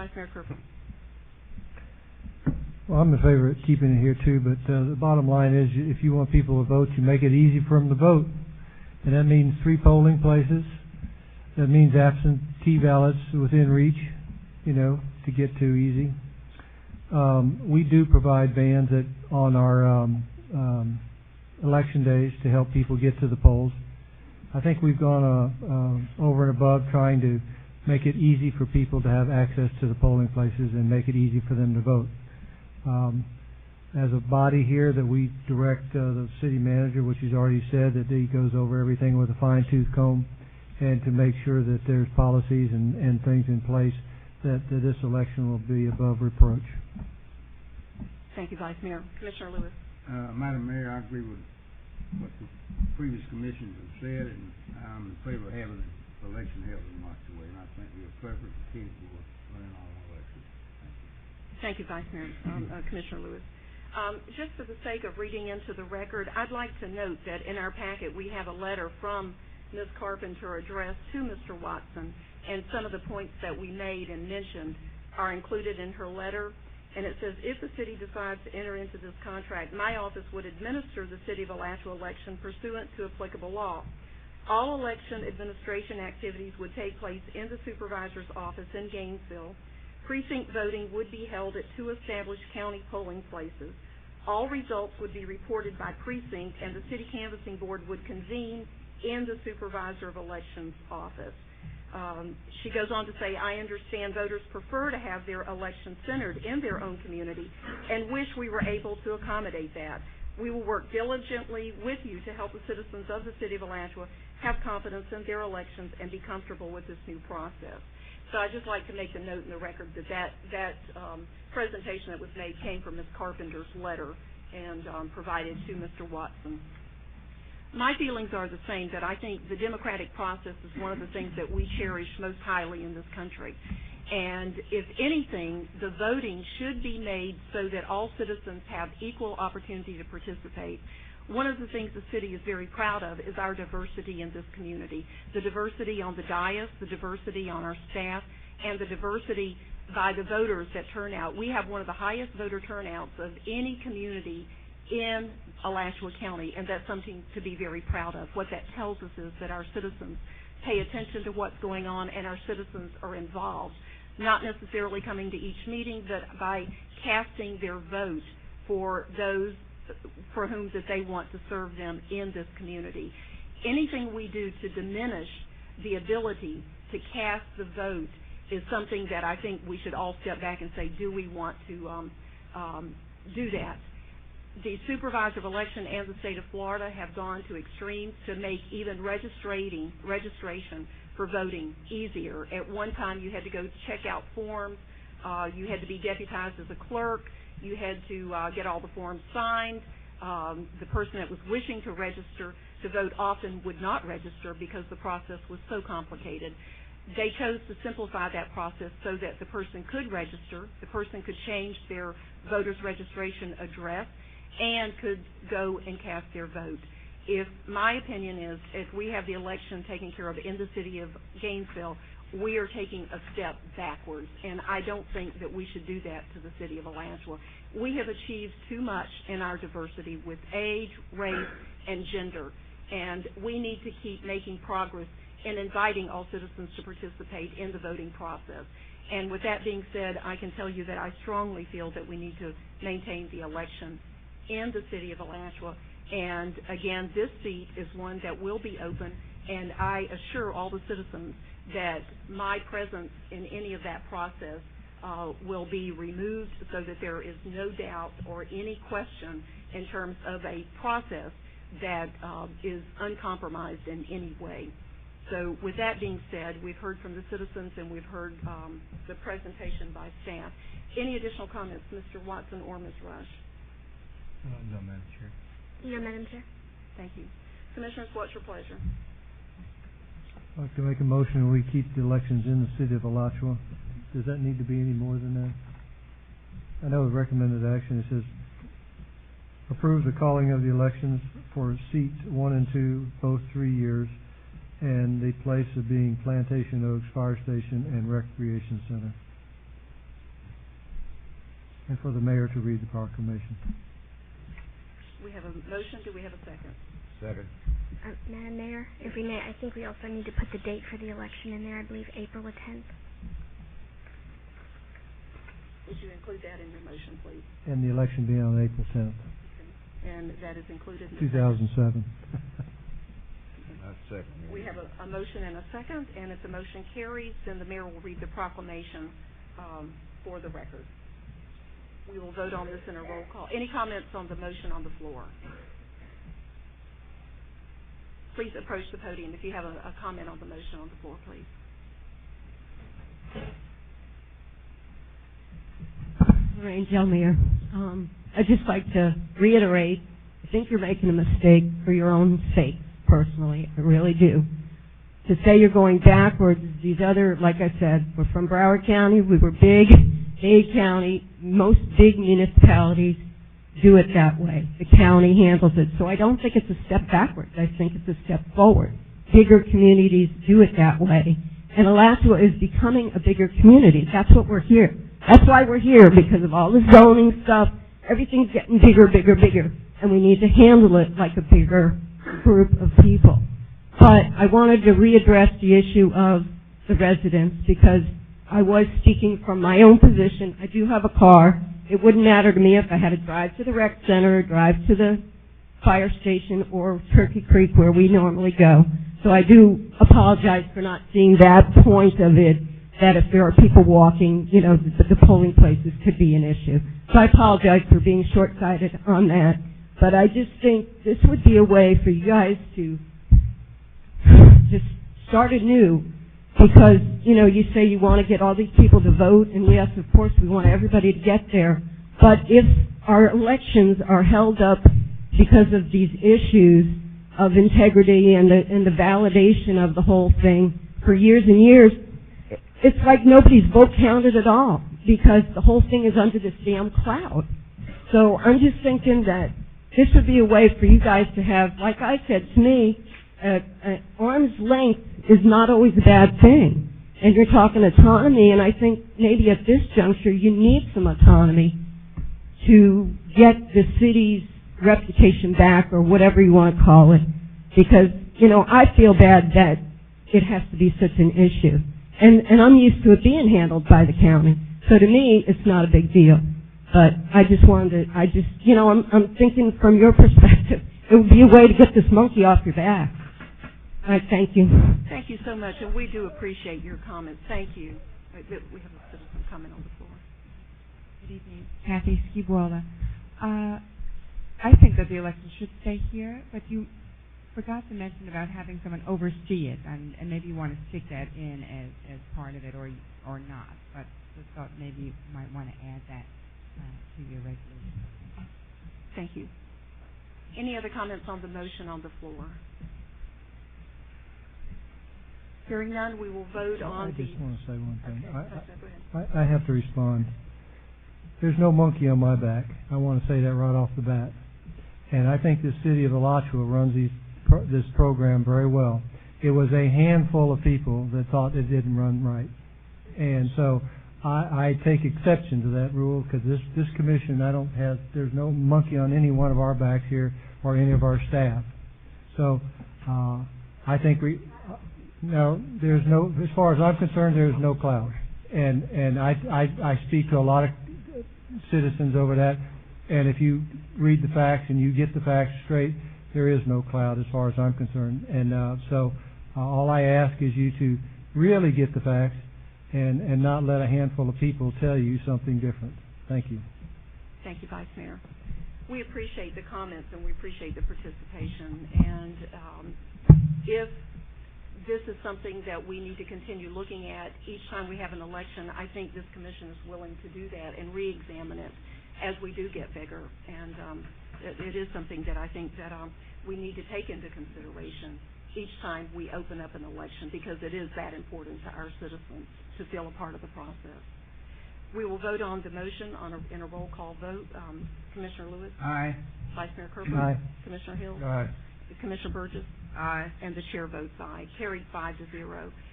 Vice Mayor Kerfoot. Well, I'm in favor of keeping it here too, but the bottom line is if you want people to vote, you make it easy for them to vote. And that means 3 polling places. That means absentee ballots within reach, to get to easy. We do provide vans on our election days to help people get to the polls. I think we've gone over and above trying to make it easy for people to have access to the polling places and make it easy for them to vote. As a body here that we direct the city manager, which he's already said that he goes over everything with a fine-tooth comb, and to make sure that there's policies and things in place that this election will be above reproach. Thank you, Vice Mayor. Commissioner Lewis. Madam Mayor, I agree with what the previous commissions have said, and I'm in favor of having the election held in March away, and I think we are perfectly capable of running our own elections. Thank you, Vice Mayor. Commissioner Lewis. Just for the sake of reading into the record, I'd like to note that in our packet we have a letter from Ms. Carpenter addressed to Mr. Watson, and some of the points that we made and mentioned are included in her letter. And it says, if the city decides to enter into this contract, my office would administer the City of Alachua election pursuant to applicable law. All election administration activities would take place in the supervisor's office in Gainesville. Precinct voting would be held at 2 established county polling places. All results would be reported by precinct, and the city canvassing board would convene in the supervisor of elections office. She goes on to say, I understand voters prefer to have their election centered in their own community and wish we were able to accommodate that. We will work diligently with you to help the citizens of the City of Alachua have confidence in their elections and be comfortable with this new process. So I'd just like to make a note in the record that presentation that was made came from Ms. Carpenter's letter and provided to Mr. Watson. My feelings are the same, that I think the democratic process is one of the things that we cherish most highly in this country. And if anything, the voting should be made so that all citizens have equal opportunity to participate. One of the things the city is very proud of is our diversity in this community. The diversity on the dais, the diversity on our staff, and the diversity by the voters that turn out. We have one of the highest voter turnouts of any community in Alachua County, and that's something to be very proud of. What that tells us is that our citizens pay attention to what's going on, and our citizens are involved, not necessarily coming to each meeting, but by casting their vote for those for whom that they want to serve them in this community. Anything we do to diminish the ability to cast the vote is something that I think we should all step back and say, do we want to do that? The supervisor of election and the state of Florida have gone to extremes to make even registration for voting easier. At one time, you had to go check out forms. You had to be deputized as a clerk. You had to get all the forms signed. The person that was wishing to register to vote often would not register because the process was so complicated. They chose to simplify that process so that the person could register, the person could change their voter's registration address, and could go and cast their vote. My opinion is, if we have the election taken care of in the city of Gainesville, we are taking a step backwards, and I don't think that we should do that to the city of Alachua. We have achieved too much in our diversity with age, race, and gender, and we need to keep making progress in inviting all citizens to participate in the voting process. And with that being said, I can tell you that I strongly feel that we need to maintain the election in the city of Alachua. And again, this seat is one that will be open, and I assure all the citizens that my presence in any of that process will be removed so that there is no doubt or any question in terms of a process that is uncompromised in any way. So with that being said, we've heard from the citizens and we've heard the presentation by staff. Any additional comments, Mr. Watson or Ms. Rush? No, Madam Chair. No, Madam Chair. Thank you. Commissioners, what's your pleasure? I'd like to make a motion we keep the elections in the city of Alachua. Does that need to be any more than that? I know the recommended action, it says approve the calling of the elections for seats 1 and 2, both 3 years, and the place of being Plantation Oaks Fire Station and Recreation Center. and for the mayor to read the proclamation. We have a motion. Do we have a second? Second. Madam Mayor, if we may, I think we also need to put the date for the election in there. I believe April the 10th. Would you include that in your motion, please? And the election being on April 10th, Okay. And that is included in the 2007. That's second. We have a motion and a second, and if the motion carries, then the mayor will read the proclamation for the record. We will vote on this in a roll call. Any comments on the motion on the floor? Please approach the podium if you have a comment on the motion on the floor, please. Angel Mayor, I'd just like to reiterate, I think you're making a mistake for your own sake, personally. I really do. To say you're going backwards, these other, like I said, we're from Broward County, we were big, Dade County, most big municipalities do it that way. The county handles it. So I don't think it's a step backwards. I think it's a step forward. Bigger communities do it that way. And Alachua is becoming a bigger community. That's what we're here. That's why we're here, because of all the zoning stuff. Everything's getting bigger, bigger, bigger. And we need to handle it like a bigger group of people. But I wanted to readdress the issue of the residents, because I was speaking from my own position. I do have a car. It wouldn't matter to me if I had to drive to the rec center, drive to the fire station, or Turkey Creek where we normally go. So I do apologize for not seeing that point of it, that if there are people walking, you know, the polling places could be an issue. So I apologize for being short-sighted on that. But I just think this would be a way for you guys to just start anew, because, you know, you say you want to get all these people to vote, and yes, of course, we want everybody to get there. But if our elections are held up because of these issues of integrity and the validation of the whole thing for years and years, it's like nobody's vote counted at all, because the whole thing is under this damn cloud. So I'm just thinking that this would be a way for you guys to have, like I said, to me, arm's length is not always a bad thing. And you're talking autonomy, and I think maybe at this juncture you need some autonomy to get the city's reputation back, or whatever you want to call it. Because, you know, I feel bad that it has to be such an issue. And I'm used to it being handled by the county. So to me, it's not a big deal. But I just wanted to, you know, I'm thinking from your perspective, it would be a way to get this monkey off your back. All right, thank you. Thank you so much, and we do appreciate your comments. Thank you. We have a citizen comment on the floor. Good evening. Kathy Skibuola. I think that the election should stay here, but you forgot to mention about having someone oversee it, and maybe you want to stick that in as part of it, or not. But just thought maybe you might want to add that to your resolution. Thank you. Any other comments on the motion on the floor? Hearing none, we will vote on the... I just want to say one thing. Okay, go ahead. I have to respond. There's no monkey on my back. I want to say that right off the bat. And I think the city of Alachua runs this program very well. It was a handful of people that thought it didn't run right. And so I take exception to that rule, because this commission, there's no monkey on any one of our backs here or any of our staff. So I think there's no, as far as I'm concerned, there's no cloud. And I speak to a lot of citizens over that, and if you read the facts and you get the facts straight, there is no cloud as far as I'm concerned. And so all I ask is you to really get the facts and not let a handful of people tell you something different. Thank you. Thank you, Vice Mayor. We appreciate the comments and we appreciate the participation. And if this is something that we need to continue looking at each time we have an election, I think this commission is willing to do that and re-examine it as we do get bigger. And it is something that I think that we need to take into consideration each time we open up an election, because it is that important to our citizens to feel a part of the process. We will vote on the motion in a roll call vote. Commissioner Lewis? Aye. Vice Mayor Kerper? Aye. Commissioner Hill? Aye. Commissioner Burgess? Aye. And the chair votes aye. Carried 5-0.